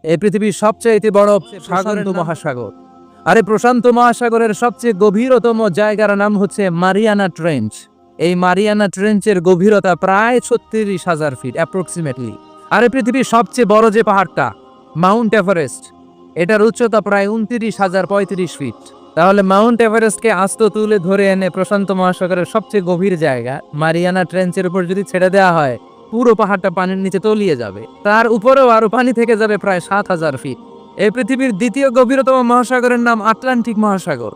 এই পৃথিবীর সবচেয়ে বড় সাগর মহাসাগর। আর এই প্রশান্ত মহাসাগরের সবচেয়ে গভীরতম জায়গার নাম হচ্ছে মারিয়ানা ট্রেঞ্চ। এই মারিয়ানা ট্রেঞ্চের গভীরতা প্রায় 36,000 ফিট অ্যাপ্রক্সিমেটলি। আর এই পৃথিবীর সবচেয়ে বড় যে পাহাড়টা মাউন্ট এভারেস্ট, এটার উচ্চতা প্রায় 29,035 ফিট। তাহলে মাউন্ট এভারেস্টকে আস্ত তুলে ধরে এনে প্রশান্ত মহাসাগরের সবচেয়ে গভীর জায়গা মারিয়ানা ট্রেঞ্চের উপর যদি ছেড়ে দেওয়া হয়, পুরো পাহাড়টা পানির নিচে তলিয়ে যাবে। তার উপরেও আরো পানি থেকে যাবে প্রায় 7,000 ফিট। এই পৃথিবীর দ্বিতীয় গভীরতম মহাসাগরের নাম আটলান্টিক মহাসাগর,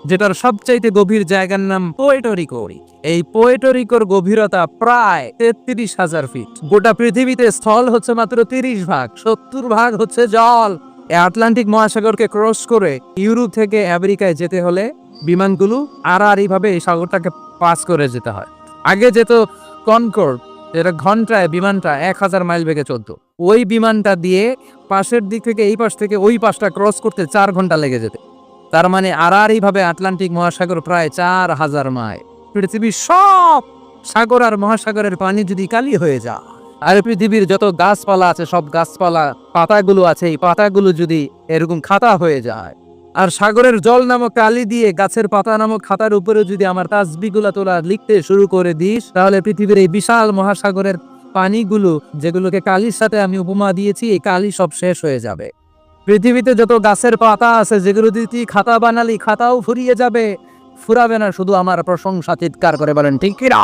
যেটার সবচাইতে গভীর জায়গার নাম পুয়ের্টো রিকো। এই পুয়ের্টো রিকোর গভীরতা প্রায় 33,000 ফিট। গোটা পৃথিবীতে স্থল হচ্ছে মাত্র 30 ভাগ, 70 ভাগ হচ্ছে জল। এই আটলান্টিক মহাসাগরকে ক্রস করে ইউরোপ থেকে আমেরিকায় যেতে হলে বিমানগুলো আড়াআড়িভাবে এই সাগরটাকে পাস করে যেতে হয়। আগে যেত কনকর্ড, যেটা ঘন্টায় বিমানটা 1000 মাইল বেগে চলতো। ওই বিমানটা দিয়ে পাশের দিক থেকে এই পাশ থেকে ওই পাশটা ক্রস করতে 4 ঘন্টা লেগে যেত। তার মানে আড়াআড়িভাবে আটলান্টিক মহাসাগর প্রায় 4000 মাইল। পৃথিবীর সব সাগর আর মহাসাগরের পানি যদি কালি হয়ে যায়, আর পৃথিবীর যত গাছপালা আছে সব গাছপালা পাতাগুলো আছে, এই পাতাগুলো যদি এরকম খাতা হয়ে যায়, আর সাগরের জল নামক কালি দিয়ে গাছের পাতা নামক খাতার উপরে যদি আমার তাসবিহগুলো তোলা লিখতে শুরু করে দিস, তাহলে পৃথিবীর এই বিশাল মহাসাগরের পানিগুলো, যেগুলোকে কালির সাথে আমি উপমা দিয়েছি, এই কালি সব শেষ হয়ে যাবে। পৃথিবীতে যত গাছের পাতা আছে, যেগুলো দিয়ে তুই খাতা বানালি, খাতাও ফুরিয়ে যাবে। ফুরাবে না, শুধু আমার প্রশংসা চিৎকার করে বলেন ঠিক কিনা?